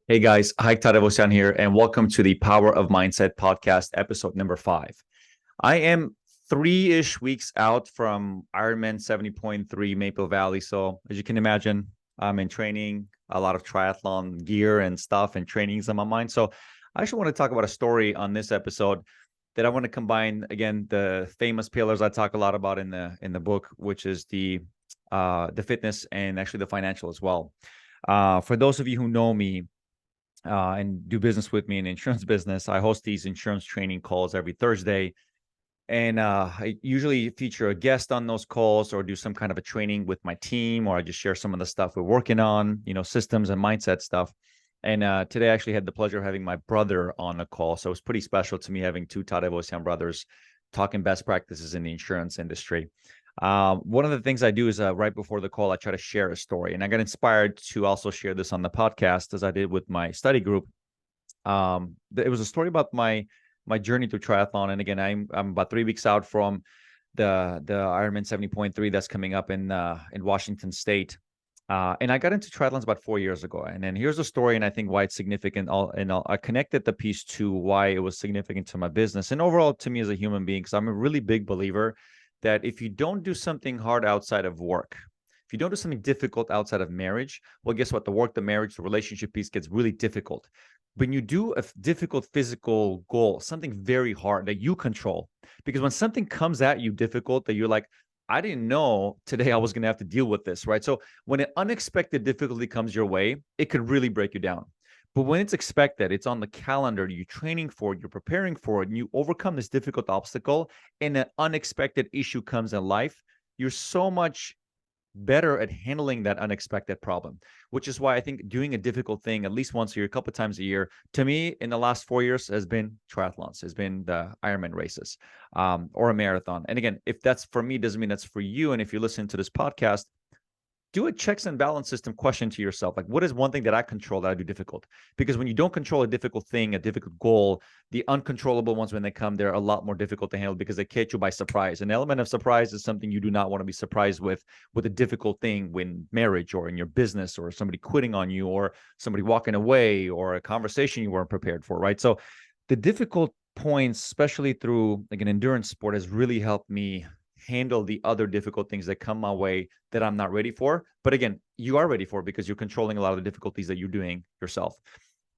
Hey guys, Hayk here, and welcome to the Power of Mindset podcast, episode number 5. I am 3-ish weeks out from Ironman 70.3 Maple Valley. So, as you can imagine, I'm in training, a lot of triathlon gear and stuff, and trainings on my mind. So, I actually want to talk about a story on this episode that I want to combine again the famous pillars I talk a lot about in the book, which is the fitness and actually the financial as well. For those of you who know me, and do business with me in the insurance business, I host these insurance training calls every Thursday. And I usually feature a guest on those calls or do some kind of a training with my team, or I just share some of the stuff we're working on, systems and mindset stuff. And today I actually had the pleasure of having my brother on the call. So it was pretty special to me having two Tadevosian brothers talking best practices in the insurance industry. One of the things I do is right before the call, I try to share a story. And I got inspired to also share this on the podcast as I did with my study group. It was a story about my journey through triathlon. And again, I'm about 3 weeks out from the Ironman 70.3 that's coming up in Washington State. And I got into triathlons about 4 years ago. And then here's the story, and I think why it's significant. I connected the piece to why it was significant to my business and overall to me as a human being, because I'm a really big believer that if you don't do something hard outside of work, if you don't do something difficult outside of marriage, well, guess what? The work, the marriage, the relationship piece gets really difficult. When you do a difficult physical goal, something very hard that you control, because when something comes at you difficult that you're like, I didn't know today I was going to have to deal with this, right? So when an unexpected difficulty comes your way, it could really break you down. But when it's expected, it's on the calendar, you're training for it, you're preparing for it, and you overcome this difficult obstacle, and an unexpected issue comes in life, you're so much better at handling that unexpected problem, which is why I think doing a difficult thing at least once a year, a couple of times a year, to me in the last 4 years has been triathlons, has been the Ironman races, or a marathon. And again, if that's for me, doesn't mean that's for you. And if you listen to this podcast, do a checks and balance system question to yourself. Like, what is one thing that I control that I do difficult? Because when you don't control a difficult thing, a difficult goal, the uncontrollable ones, when they come, they're a lot more difficult to handle because they catch you by surprise. An element of surprise is something you do not want to be surprised with a difficult thing when marriage or in your business or somebody quitting on you or somebody walking away or a conversation you weren't prepared for, right? So the difficult points, especially through like an endurance sport, has really helped me handle the other difficult things that come my way that I'm not ready for. But again, you are ready for because you're controlling a lot of the difficulties that you're doing yourself.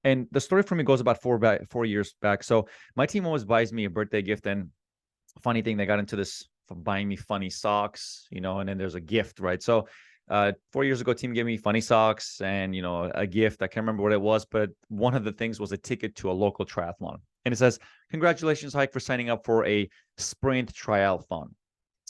And the story for me goes about 4 years back. So my team always buys me a birthday gift. And funny thing, they got into this from buying me funny socks, and then there's a gift, right? So 4 years ago, team gave me funny socks and, a gift. I can't remember what it was, but one of the things was a ticket to a local triathlon. And it says, congratulations, Hayk, for signing up for a sprint triathlon.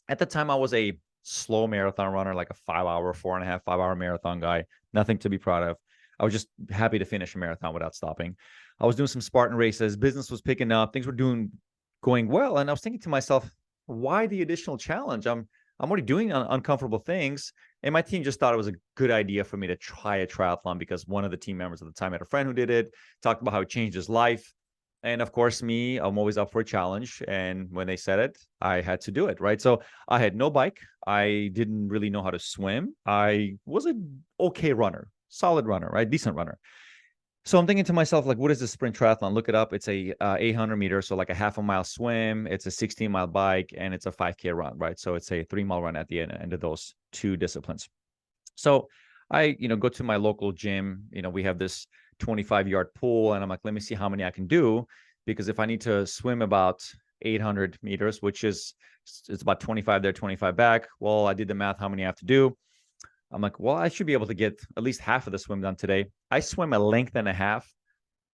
At the time, I was a slow marathon runner, like a 5 hour, 4.5, 5 hour marathon guy. Nothing to be proud of. I was just happy to finish a marathon without stopping. I was doing some Spartan races. Business was picking up. Things were going well. And I was thinking to myself, why the additional challenge? I'm already doing uncomfortable things. And my team just thought it was a good idea for me to try a triathlon because one of the team members at the time had a friend who did it, talked about how it changed his life. And of course, me, I'm always up for a challenge. And when they said it, I had to do it, right? So I had no bike. I didn't really know how to swim. I was an okay runner, solid runner, right? Decent runner. So I'm thinking to myself, like, what is the sprint triathlon? Look it up. It's a 800 meters, so like a half a mile swim. It's a 16-mile bike, and it's a 5K run, right? So it's a 3-mile run at the end of those two disciplines. So I, go to my local gym. We have this 25-yard pool, and I'm like, let me see how many I can do, because if I need to swim about 800 meters, which is it's about 25 there, 25 back. Well, I did the math, how many I have to do. I'm like, well, I should be able to get at least half of the swim done today. I swam a length and a half.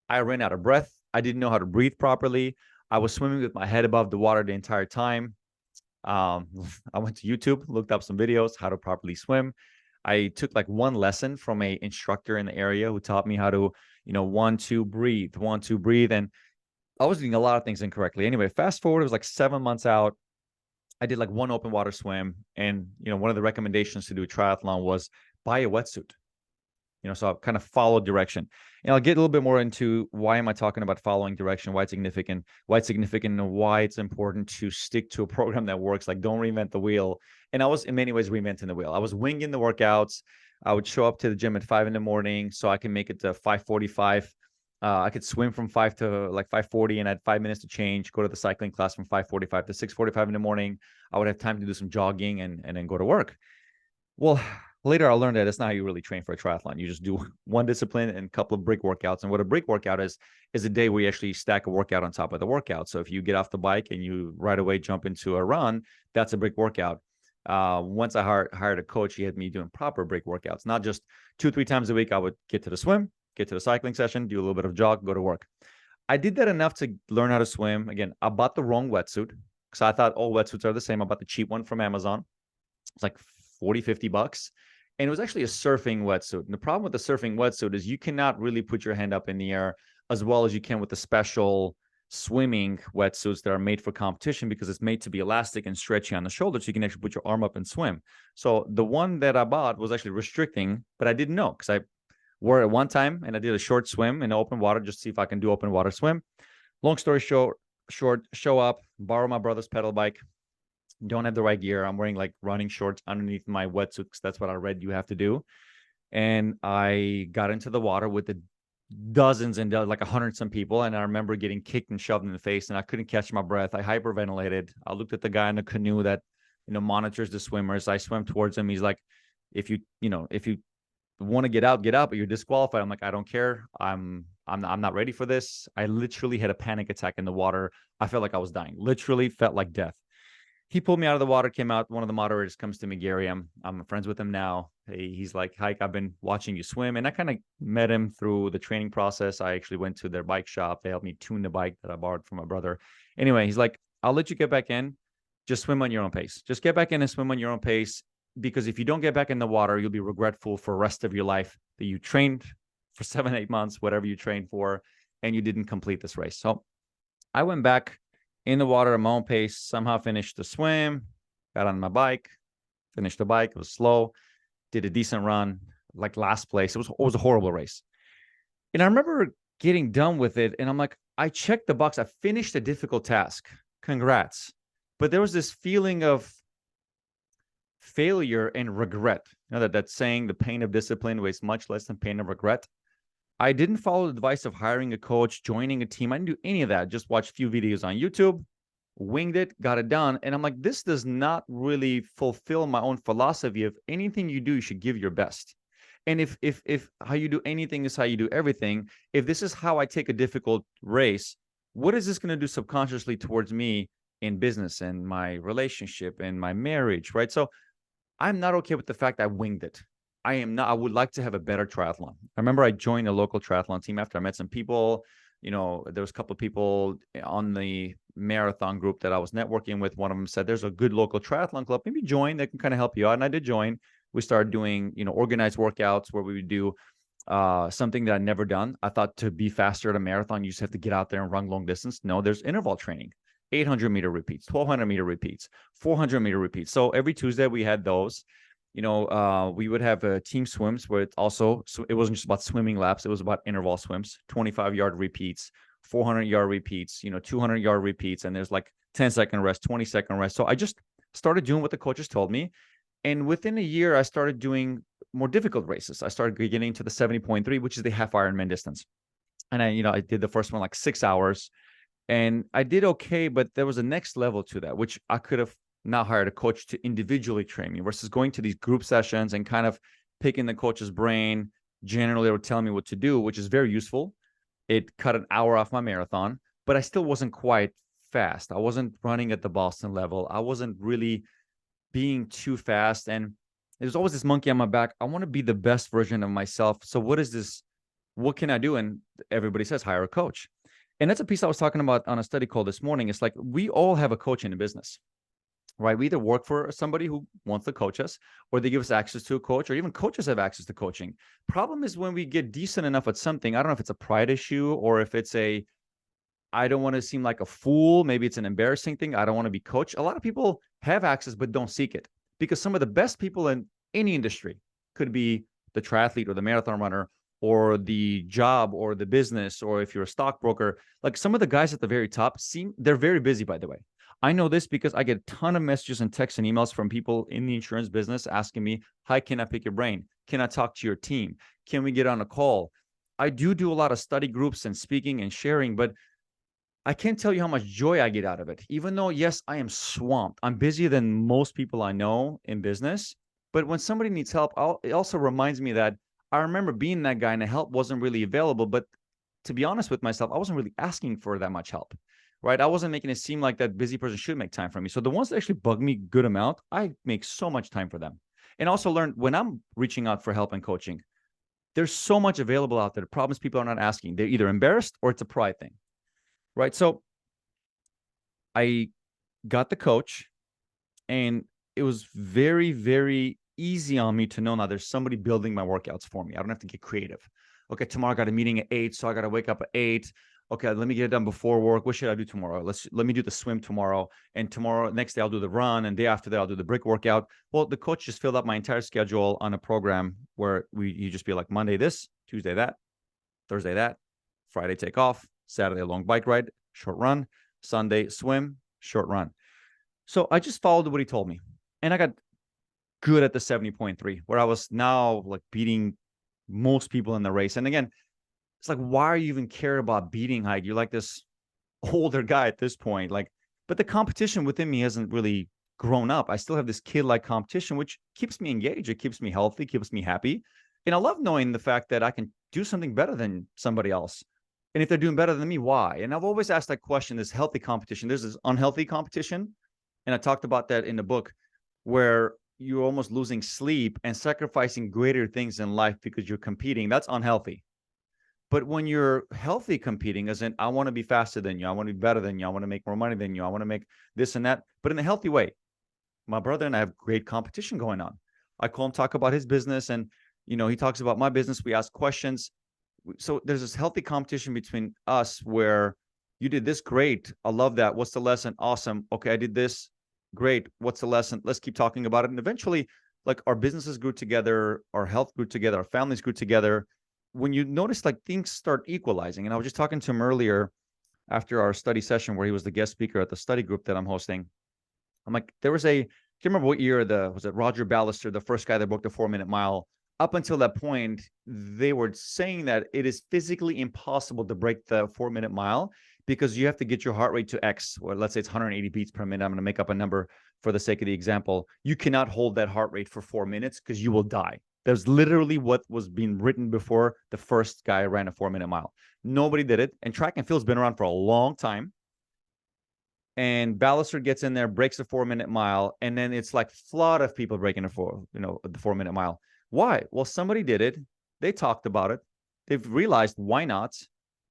I ran out of breath. I didn't know how to breathe properly. I was swimming with my head above the water the entire time. Um, I went to YouTube, looked up some videos, how to properly swim. I took like one lesson from a instructor in the area who taught me how to, 1, 2, breathe, 1, 2, breathe. And I was doing a lot of things incorrectly. Anyway, fast forward, it was like 7 months out. I did like one open water swim. And, one of the recommendations to do a triathlon was buy a wetsuit. So I've kind of followed direction. And I'll get a little bit more into why am I talking about following direction, why it's significant, and why it's important to stick to a program that works. Like, don't reinvent the wheel. And I was in many ways reinventing the wheel. I was winging the workouts. I would show up to the gym at 5 in the morning so I can make it to 5:45. I could swim from 5 to like 5:40 and I had 5 minutes to change, go to the cycling class from 5:45 to 6:45 in the morning. I would have time to do some jogging and then go to work. Well, later I learned that it's not how you really train for a triathlon. You just do one discipline and a couple of break workouts. And what a break workout is a day where you actually stack a workout on top of the workout. So if you get off the bike and you right away jump into a run, that's a break workout. Once I hired a coach, he had me doing proper break workouts, not just 2-3 times a week. I would get to the swim, get to the cycling session, do a little bit of jog, go to work. I did that enough to learn how to swim. Again, I bought the wrong wetsuit because I thought all wetsuits are the same. I bought the cheap one from Amazon. It's like 40-50 bucks. And it was actually a surfing wetsuit. And the problem with the surfing wetsuit is you cannot really put your hand up in the air as well as you can with the special swimming wetsuits that are made for competition, because it's made to be elastic and stretchy on the shoulder, so you can actually put your arm up and swim. So the one that I bought was actually restricting, but I didn't know because I wore it one time and I did a short swim in open water just to see if I can do open water swim. Long story short, show up, borrow my brother's pedal bike, don't have the right gear. I'm wearing like running shorts underneath my wetsuit because that's what I read you have to do. And I got into the water with the dozens and like 100 some people. And I remember getting kicked and shoved in the face and I couldn't catch my breath. I hyperventilated. I looked at the guy in the canoe that, monitors the swimmers. I swam towards him. He's like, if you want to get out, but you're disqualified. I'm like, I don't care. I'm not ready for this. I literally had a panic attack in the water. I felt like I was dying. Literally felt like death. He pulled me out of the water, came out. One of the moderators comes to me, Gary. I'm friends with him now. He's like, Hayk, I've been watching you swim. And I kind of met him through the training process. I actually went to their bike shop. They helped me tune the bike that I borrowed from my brother. Anyway, he's like, I'll let you get back in. Just swim on your own pace. Just get back in and swim on your own pace. Because if you don't get back in the water, you'll be regretful for the rest of your life that you trained for 7-8 months, whatever you trained for, and you didn't complete this race. So I went back in the water at my own pace, somehow finished the swim, got on my bike, finished the bike. It was slow, did a decent run, like last place. It was a horrible race. And I remember getting done with it, and I'm like, I checked the box. I finished a difficult task. Congrats. But there was this feeling of failure and regret. That saying, the pain of discipline weighs much less than pain of regret. I didn't follow the advice of hiring a coach, joining a team. I didn't do any of that. Just watched a few videos on YouTube, winged it, got it done. And I'm like, this does not really fulfill my own philosophy of anything you do, you should give your best. And if how you do anything is how you do everything, if this is how I take a difficult race, what is this going to do subconsciously towards me in business and my relationship and my marriage, right? So I'm not okay with the fact I winged it. I am not. I would like to have a better triathlon. I remember I joined a local triathlon team after I met some people. There was a couple of people on the marathon group that I was networking with. One of them said, there's a good local triathlon club. Maybe join. They can kind of help you out. And I did join. We started doing, organized workouts where we would do something that I'd never done. I thought to be faster at a marathon, you just have to get out there and run long distance. No, there's interval training. 800-meter repeats, 1,200-meter repeats, 400-meter repeats. So every Tuesday we had those. We would have team swims where it wasn't just about swimming laps. It was about interval swims, 25-yard repeats, 400-yard repeats, 200-yard repeats. And there's like 10-second rest, 20-second rest. So I just started doing what the coaches told me. And within a year, I started doing more difficult races. I started getting to the 70.3, which is the half Ironman distance. And I did the first one like 6 hours. And I did okay, but there was a next level to that, which I could have now hired a coach to individually train me versus going to these group sessions and kind of picking the coach's brain. Generally, they were telling me what to do, which is very useful. It cut an hour off my marathon, but I still wasn't quite fast. I wasn't running at the Boston level. I wasn't really being too fast. And there's always this monkey on my back. I want to be the best version of myself. So what is this? What can I do? And everybody says, hire a coach. And that's a piece I was talking about on a study call this morning. It's like we all have a coach in a business, right? We either work for somebody who wants to coach us, or they give us access to a coach, or even coaches have access to coaching. Problem is when we get decent enough at something, I don't know if it's a pride issue or if it's I don't want to seem like a fool. Maybe it's an embarrassing thing. I don't want to be coached. A lot of people have access, but don't seek it, because some of the best people in any industry could be the triathlete or the marathon runner or the job or the business, or if you're a stockbroker, like some of the guys at the very top they're very busy, by the way. I know this because I get a ton of messages and texts and emails from people in the insurance business asking me, hi, can I pick your brain? Can I talk to your team? Can we get on a call? I do a lot of study groups and speaking and sharing, but I can't tell you how much joy I get out of it. Even though, yes, I am swamped. I'm busier than most people I know in business. But when somebody needs help, it also reminds me that I remember being that guy and the help wasn't really available. But to be honest with myself, I wasn't really asking for that much help, right? I wasn't making it seem like that busy person should make time for me. So the ones that actually bug me good amount, I make so much time for them. And also learn when I'm reaching out for help and coaching, there's so much available out there. The problem is people are not asking. They're either embarrassed or it's a pride thing, right? So I got the coach, and it was very, very easy on me to know now there's somebody building my workouts for me. I don't have to get creative. Okay, tomorrow I got a meeting at 8, so I got to wake up at 8. Okay, let me get it done before work. What should I do tomorrow? Let me do the swim tomorrow, and tomorrow next day I'll do the run, and day after that I'll do the brick workout. Well, the coach just filled up my entire schedule on a program where you just be like Monday this, Tuesday that, Thursday that, Friday take off, Saturday long bike ride, short run, Sunday swim, short run. So I just followed what he told me, and I got good at the 70.3, where I was now like beating most people in the race. And again, it's like, why are you even care about beating Hayk? You're like this older guy at this point. Like, but the competition within me hasn't really grown up. I still have this kid-like competition, which keeps me engaged. It keeps me healthy, keeps me happy. And I love knowing the fact that I can do something better than somebody else. And if they're doing better than me, why? And I've always asked that question, this healthy competition. There's this unhealthy competition. And I talked about that in the book, where you're almost losing sleep and sacrificing greater things in life because you're competing. That's unhealthy. But when you're healthy competing, as in, I want to be faster than you, I want to be better than you, I want to make more money than you, I want to make this and that, but in a healthy way. My brother and I have great competition going on. I call him, talk about his business, and he talks about my business. We ask questions. So there's this healthy competition between us where you did this, great, I love that. What's the lesson? Awesome. Okay, I did this, great. What's the lesson? Let's keep talking about it. And eventually, like, our businesses grew together, our health grew together, our families grew together. When you notice, like, things start equalizing. And I was just talking to him earlier after our study session where he was the guest speaker at the study group that I'm hosting. I'm like, there was I can't remember what year was it Roger Ballister, the first guy that broke the 4-minute mile. Up until that point, they were saying that it is physically impossible to break the 4-minute mile because you have to get your heart rate to X, or let's say it's 180 beats per minute. I'm going to make up a number for the sake of the example. You cannot hold that heart rate for 4 minutes because you will die. There's literally what was being written before the first guy ran a 4-minute mile. Nobody did it. And track and field's been around for a long time. And Ballister gets in there, breaks the 4-minute mile, and then it's like flood of people breaking the 4-minute mile. Why? Well, somebody did it. They talked about it. They've realized, why not?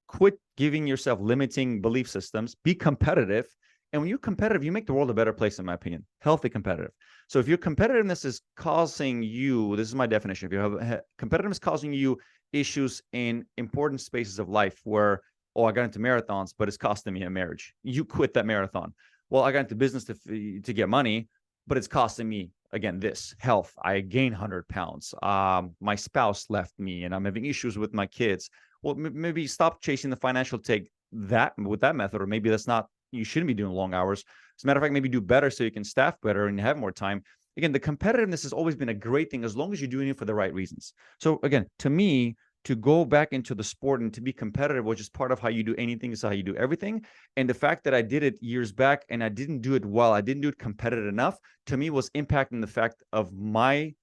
Quit giving yourself limiting belief systems. Be competitive. And when you're competitive, you make the world a better place, in my opinion. Healthy competitive. So if your competitiveness is causing you, this is my definition, if you have competitiveness causing you issues in important spaces of life where, oh, I got into marathons, but it's costing me a marriage, you quit that marathon. Well, I got into business to get money, but it's costing me, again, this health. I gained 100 pounds. My spouse left me and I'm having issues with my kids. Well, maybe stop chasing the financial take that with that method, or maybe that's not, you shouldn't be doing long hours. As a matter of fact, maybe do better so you can staff better and have more time. Again, the competitiveness has always been a great thing as long as you're doing it for the right reasons. So again, to me, to go back into the sport and to be competitive, which is part of how you do anything, is how you do everything. And the fact that I did it years back and I didn't do it well, I didn't do it competitive enough, to me was impacting the fact of my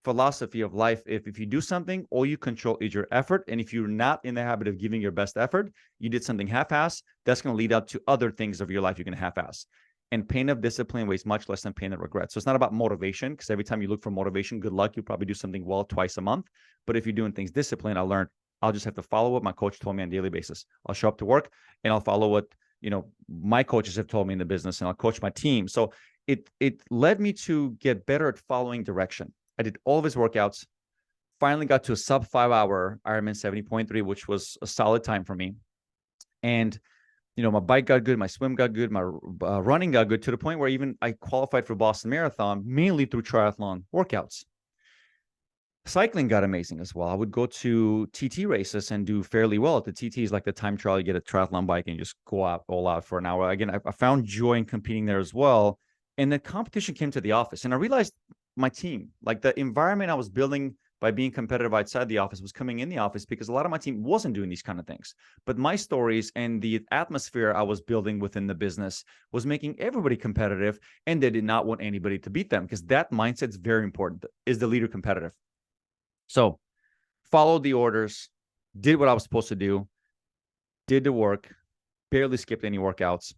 philosophy of life. If you do something, all you control is your effort. And if you're not in the habit of giving your best effort, you did something half-ass, that's going to lead up to other things of your life you're going to half-ass. And pain of discipline weighs much less than pain of regret. So it's not about motivation, because every time you look for motivation, good luck, you probably do something well twice a month. But if you're doing things disciplined, I learned I'll just have to follow what my coach told me on a daily basis. I'll show up to work and I'll follow what my coaches have told me in the business, and I'll coach my team. So it led me to get better at following direction. I did all of his workouts, finally got to a sub 5-hour Ironman 70.3, which was a solid time for me. And my bike got good, my swim got good, my running got good, to the point where even I qualified for Boston Marathon mainly through triathlon workouts. Cycling got amazing as well. I would go to TT races and do fairly well. The TT is like the time trial. You get a triathlon bike and you just go out all out for an hour. Again, I found joy in competing there as well. And the competition came to the office, and I realized my team, like the environment I was building by being competitive outside the office, was coming in the office because a lot of my team wasn't doing these kind of things. But my stories and the atmosphere I was building within the business was making everybody competitive, and they did not want anybody to beat them, because that mindset is very important. Is the leader competitive? So followed the orders, did what I was supposed to do, did the work, barely skipped any workouts,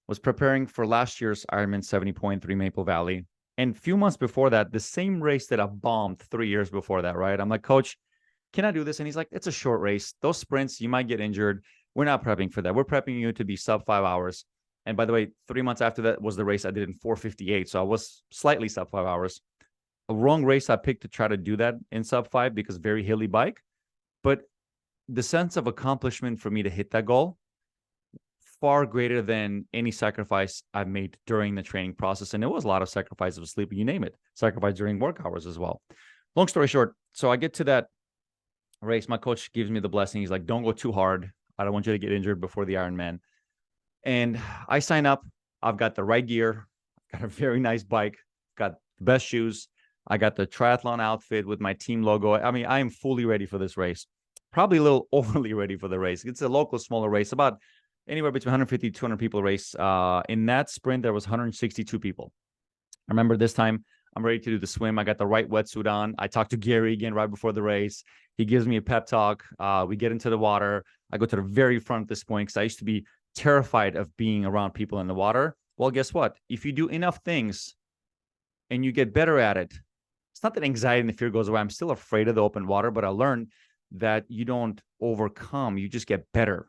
was preparing for last year's Ironman 70.3 Maple Valley. And a few months before that, the same race that I bombed 3 years before that, right? I'm like, Coach, can I do this? And he's like, it's a short race. Those sprints, you might get injured. We're not prepping for that. We're prepping you to be sub 5 hours. And by the way, 3 months after that was the race I did in 4:58. So I was slightly sub 5 hours. A wrong race I picked to try to do that in sub 5 because very hilly bike. But the sense of accomplishment for me to hit that goal, far greater than any sacrifice I've made during the training process. And it was a lot of sacrifice of sleep, you name it, sacrifice during work hours as well. Long story short, so I get to that race. My coach gives me the blessing. He's like, don't go too hard. I don't want you to get injured before the Ironman. And I sign up. I've got the right gear, got a very nice bike, got the best shoes. I got the triathlon outfit with my team logo. I mean, I am fully ready for this race. Probably a little overly ready for the race. It's a local, smaller race, about anywhere between 150 to 200 people race. In that sprint, there was 162 people. I remember this time I'm ready to do the swim. I got the right wetsuit on. I talked to Gary again right before the race. He gives me a pep talk. We get into the water. I go to the very front at this point because I used to be terrified of being around people in the water. Well, guess what? If you do enough things and you get better at it, it's not that anxiety and the fear goes away. I'm still afraid of the open water, but I learned that you don't overcome, you just get better.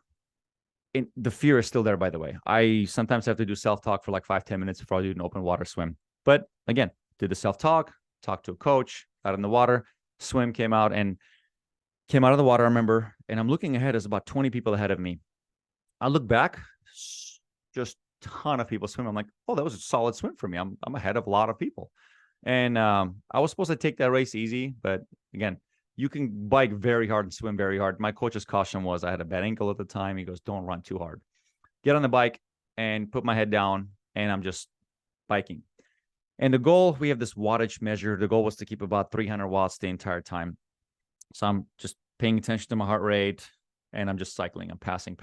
And the fear is still there, by the way. I sometimes have to do self-talk for like 5-10 minutes before I do an open water swim. But again, did the self-talk, talked to a coach, got in the water, swim, came out of the water, I remember, and I'm looking ahead. There's about 20 people ahead of me. I look back, just a ton of people swimming. I'm like, oh, that was a solid swim for me. I'm ahead of a lot of people. And I was supposed to take that race easy, but again, you can bike very hard and swim very hard. My coach's caution was I had a bad ankle at the time. He goes, don't run too hard. Get on the bike and put my head down, and I'm just biking. And the goal, we have this wattage measure. The goal was to keep about 300 watts the entire time. So I'm just paying attention to my heart rate, and I'm just cycling. I'm passing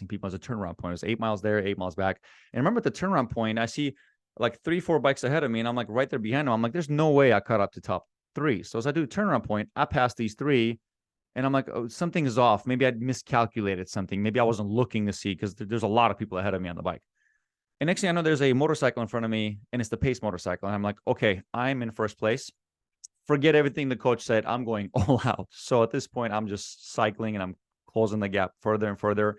people as a turnaround point. It was 8 miles there, 8 miles back. And remember at the turnaround point, I see like 3-4 bikes ahead of me, and I'm like right there behind them. I'm like, there's no way I caught up to top 3. So as I do the turnaround point, I pass these 3, and I'm like, oh, something is off. Maybe I'd miscalculated something. Maybe I wasn't looking to see, because there's a lot of people ahead of me on the bike. And next thing I know, there's a motorcycle in front of me, and it's the pace motorcycle. And I'm like, okay, I'm in first place. Forget everything the coach said. I'm going all out. So at this point, I'm just cycling, and I'm closing the gap further and further.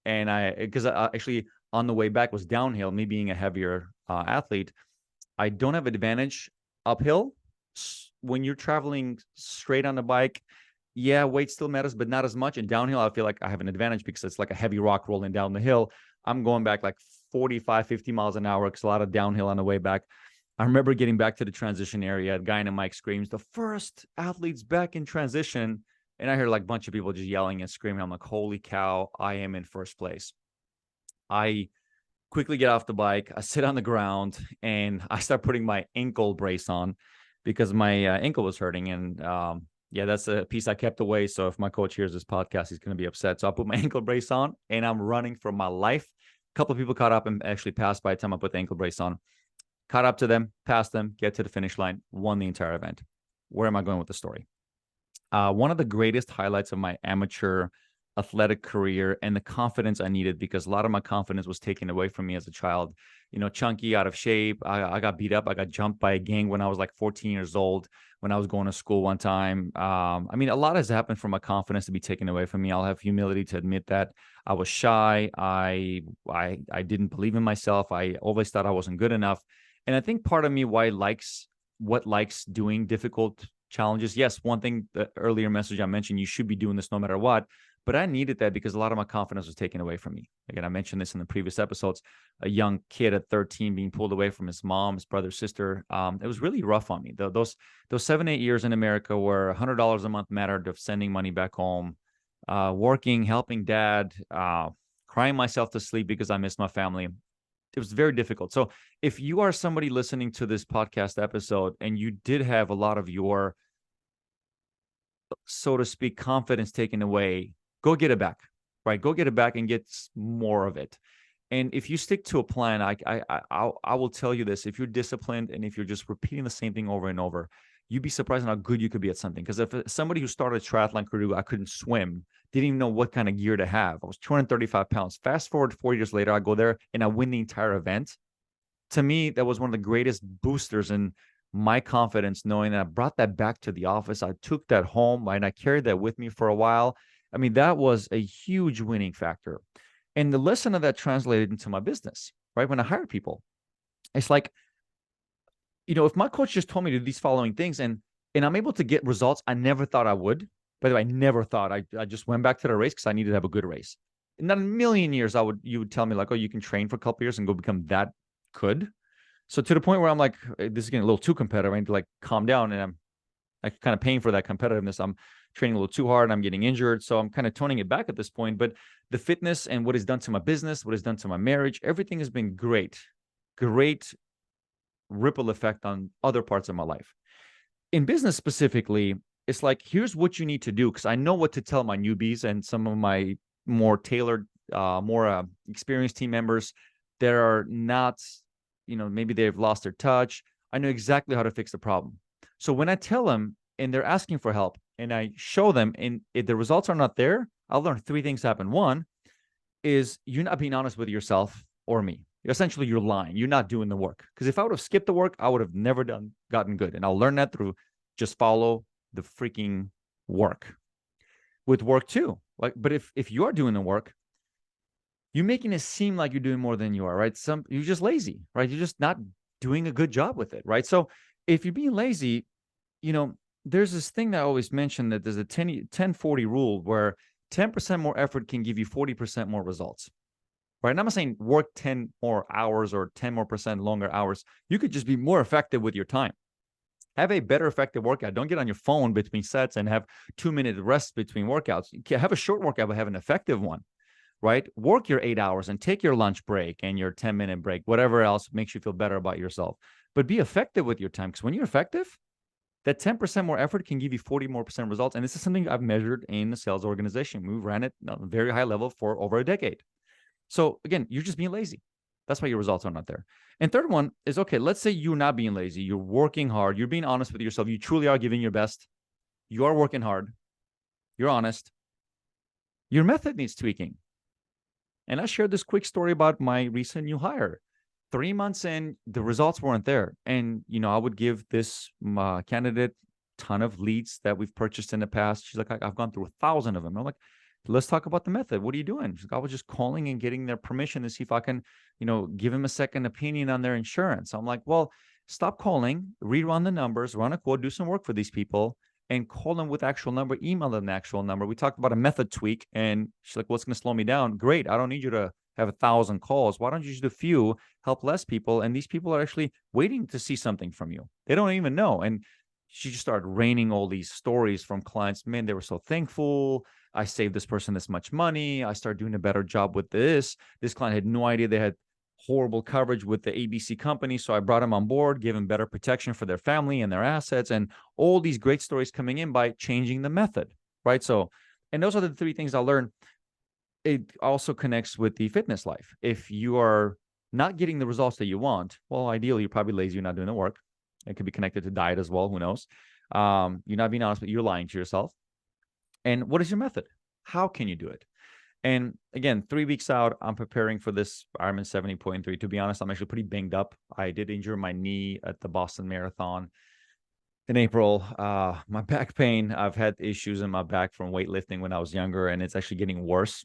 And because I actually on the way back was downhill, me being a heavier athlete, I don't have an advantage uphill. When you're traveling straight on the bike, yeah, weight still matters, but not as much. And downhill, I feel like I have an advantage because it's like a heavy rock rolling down the hill. I'm going back like 45, 50 miles an hour because a lot of downhill on the way back. I remember getting back to the transition area. A guy in a mic screams, the first athlete's back in transition. And I hear like a bunch of people just yelling and screaming. I'm like, holy cow, I am in first place. I quickly get off the bike. I sit on the ground, and I start putting my ankle brace on because my ankle was hurting. And yeah, that's a piece I kept away. So if my coach hears this podcast, he's going to be upset. So I put my ankle brace on, and I'm running for my life. A couple of people caught up and actually passed by the time I put the ankle brace on. Caught up to them, passed them, get to the finish line, won the entire event. Where am I going with the story? One of the greatest highlights of my amateur athletic career, and the confidence I needed, because a lot of my confidence was taken away from me as a child. Chunky, out of shape. I got beat up. I got jumped by a gang when I was like 14 years old, when I was going to school one time. I mean, a lot has happened for my confidence to be taken away from me. I'll have humility to admit that. I was shy. I didn't believe in myself. I always thought I wasn't good enough. And I think part of me likes doing difficult challenges. Yes, one thing, the earlier message I mentioned, you should be doing this no matter what. But I needed that because a lot of my confidence was taken away from me. Again, I mentioned this in the previous episodes. A young kid at 13 being pulled away from his mom, his brother, sister. It was really rough on me. Those 7, 8 years in America where $100 a month mattered of sending money back home, working, helping dad, crying myself to sleep because I missed my family. It was very difficult. So if you are somebody listening to this podcast episode and you did have a lot of your, so to speak, confidence taken away, go get it back, right? Go get it back and get more of it. And if you stick to a plan, I will tell you this: if you're disciplined and if you're just repeating the same thing over and over, you'd be surprised how good you could be at something. Because if somebody who started a triathlon career, I couldn't swim, didn't even know what kind of gear to have. I was 235 pounds. Fast forward 4 years later, I go there and I win the entire event. To me, that was one of the greatest boosters in my confidence, knowing that I brought that back to the office. I took that home and I carried that with me for a while. I mean, that was a huge winning factor. And the lesson of that translated into my business, right? When I hire people, it's like, if my coach just told me to do these following things and I'm able to get results I never thought I would. By the way, I never thought. I just went back to the race because I needed to have a good race. In not a million years, you would tell me like, oh, you can train for a couple years and go become that good. So to the point where I'm like, hey, this is getting a little too competitive. I need to like calm down, and I'm like kind of paying for that competitiveness. I'm training a little too hard and I'm getting injured. So I'm kind of toning it back at this point. But the fitness and what it's done to my business, what it's done to my marriage, everything has been great ripple effect on other parts of my life. In business specifically, it's like, here's what you need to do, because I know what to tell my newbies and some of my more tailored, more experienced team members that are not, maybe they've lost their touch. I know exactly how to fix the problem. So when I tell them and they're asking for help and I show them and if the results are not there, I'll learn 3 things happen. One is you're not being honest with yourself or me. Essentially, you're lying. You're not doing the work. Because if I would have skipped the work, I would have never gotten good. And I'll learn that through just follow the freaking work. With work too. But if you are doing the work, you're making it seem like you're doing more than you are, right? You're just lazy, right? You're just not doing a good job with it, right? So if you're being lazy, there's this thing that I always mention, that there's a 10-40 rule where 10% more effort can give you 40% more results, right? And I'm not saying work 10 more hours or 10 more percent longer hours. You could just be more effective with your time. Have a better effective workout. Don't get on your phone between sets and have 2-minute rest between workouts. You can have a short workout, but have an effective one, right? Work your 8 hours and take your lunch break and your 10-minute break, whatever else makes you feel better about yourself. But be effective with your time, because when you're effective, that 10% more effort can give you 40% more results. And this is something I've measured in the sales organization. We ran it at a very high level for over a decade. So again, you're just being lazy. That's why your results are not there. And third one is, okay, let's say you're not being lazy. You're working hard. You're being honest with yourself. You truly are giving your best. You are working hard. You're honest. Your method needs tweaking. And I shared this quick story about my recent new hire. 3 months in, the results weren't there. And, I would give this candidate a ton of leads that we've purchased in the past. She's like, I've gone through 1,000 of them. I'm like, let's talk about the method. What are you doing? She's like, I was just calling and getting their permission to see if I can, give them a second opinion on their insurance. I'm like, well, stop calling, rerun the numbers, run a quote, do some work for these people, and call them with actual number, email them the actual number. We talked about a method tweak, and she's like, what's going to slow me down? Great. I don't need you to have 1,000 calls. Why don't you just do a few, help less people? And these people are actually waiting to see something from you. They don't even know. And she just started raining all these stories from clients. Man, they were so thankful. I saved this person this much money. I started doing a better job with this. This client had no idea they had horrible coverage with the ABC company. So I brought them on board, gave them better protection for their family and their assets, and all these great stories coming in by changing the method, right? So, and those are the 3 things I learned. It also connects with the fitness life. If you are not getting the results that you want, well, ideally, you're probably lazy. You're not doing the work. It could be connected to diet as well. Who knows? You're not being honest, but you're lying to yourself. And what is your method? How can you do it? And again, 3 weeks out, I'm preparing for this Ironman 70.3. To be honest, I'm actually pretty banged up. I did injure my knee at the Boston Marathon in April. My back pain, I've had issues in my back from weightlifting when I was younger, and it's actually getting worse.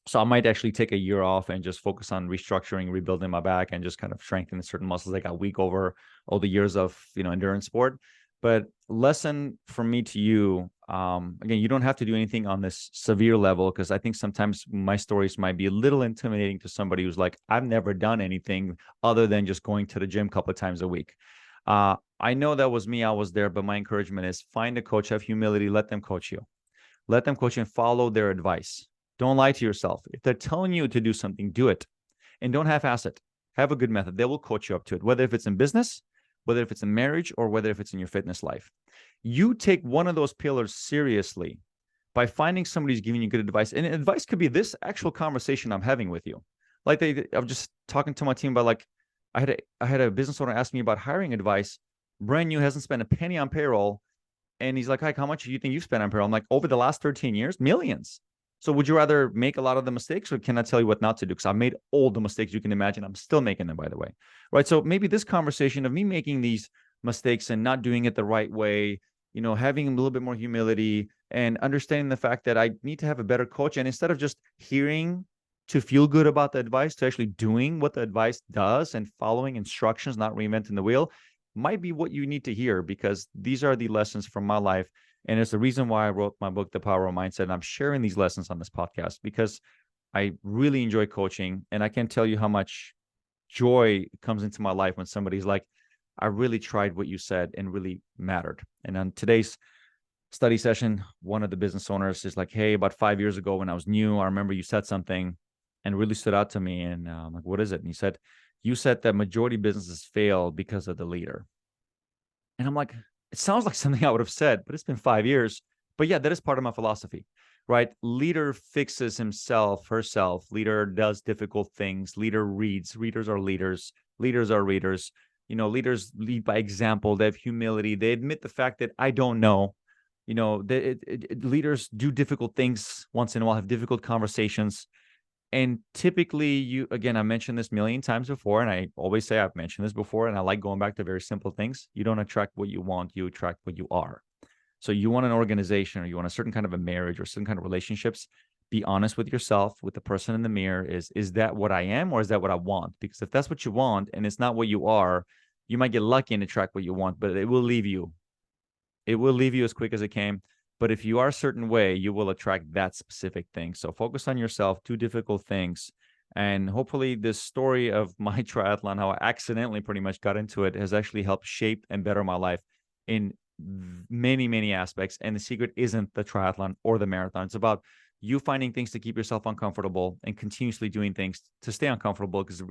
So I might actually take a year off and just focus on restructuring, rebuilding my back, and just kind of strengthening certain muscles that got weak over all the years of, endurance sport. But lesson from me to you, Again, you don't have to do anything on this severe level, because I think sometimes my stories might be a little intimidating to somebody who's like, I've never done anything other than just going to the gym a couple of times a week. I know that was me. I was there, but my encouragement is find a coach, have humility, let them coach you. Let them coach you and follow their advice. Don't lie to yourself. If they're telling you to do something, do it. And don't half-ass it. Have a good method. They will coach you up to it, whether if it's in business, whether if it's in marriage, or whether if it's in your fitness life. You take one of those pillars seriously by finding somebody who's giving you good advice. And advice could be this actual conversation I'm having with you. Like I'm just talking to my team about, like, I had a business owner ask me about hiring advice, brand new, hasn't spent a penny on payroll. And he's like, Hayk, how much do you think you've spent on payroll? I'm like, over the last 13 years, millions. So would you rather make a lot of the mistakes, or can I tell you what not to do? Because I've made all the mistakes you can imagine. I'm still making them, by the way. Right. So maybe this conversation of me making these mistakes and not doing it the right way, having a little bit more humility and understanding the fact that I need to have a better coach. And instead of just hearing to feel good about the advice, to actually doing what the advice does and following instructions, not reinventing the wheel, might be what you need to hear, because these are the lessons from my life. And it's the reason why I wrote my book, The Power of Mindset. And I'm sharing these lessons on this podcast because I really enjoy coaching. And I can't tell you how much joy comes into my life when somebody's like, I really tried what you said and really mattered. And on today's study session, one of the business owners is like, hey, about 5 years ago when I was new, I remember you said something and really stood out to me. And I'm like, what is it? And he said, you said that majority businesses fail because of the leader. And I'm like, it sounds like something I would have said, but it's been 5 years. But yeah, that is part of my philosophy, right? Leader fixes himself, herself. Leader does difficult things. Leader reads. Readers are leaders. Leaders are readers. Leaders lead by example. They have humility. They admit the fact that I don't know. Leaders do difficult things once in a while, have difficult conversations. And typically, I mentioned this a million times before, and I always say I've mentioned this before, and I like going back to very simple things. You don't attract what you want, you attract what you are. So you want an organization, or you want a certain kind of a marriage, or certain kind of relationships, be honest with yourself, with the person in the mirror. Is that what I am, or is that what I want? Because if that's what you want and it's not what you are, you might get lucky and attract what you want, but it will leave you. It will leave you as quick as it came. But if you are a certain way, you will attract that specific thing. So focus on yourself, do difficult things. And hopefully this story of my triathlon, how I accidentally pretty much got into it, has actually helped shape and better my life in many, many aspects. And the secret isn't the triathlon or the marathon. It's about you finding things to keep yourself uncomfortable and continuously doing things to stay uncomfortable, because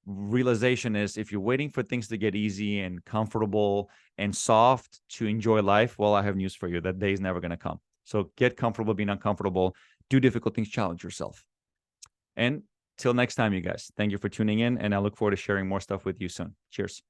realization is, if you're waiting for things to get easy and comfortable and soft to enjoy life, well, I have news for you. That day is never going to come. So get comfortable being uncomfortable, do difficult things, challenge yourself. And till next time, you guys, thank you for tuning in, and I look forward to sharing more stuff with you soon. Cheers.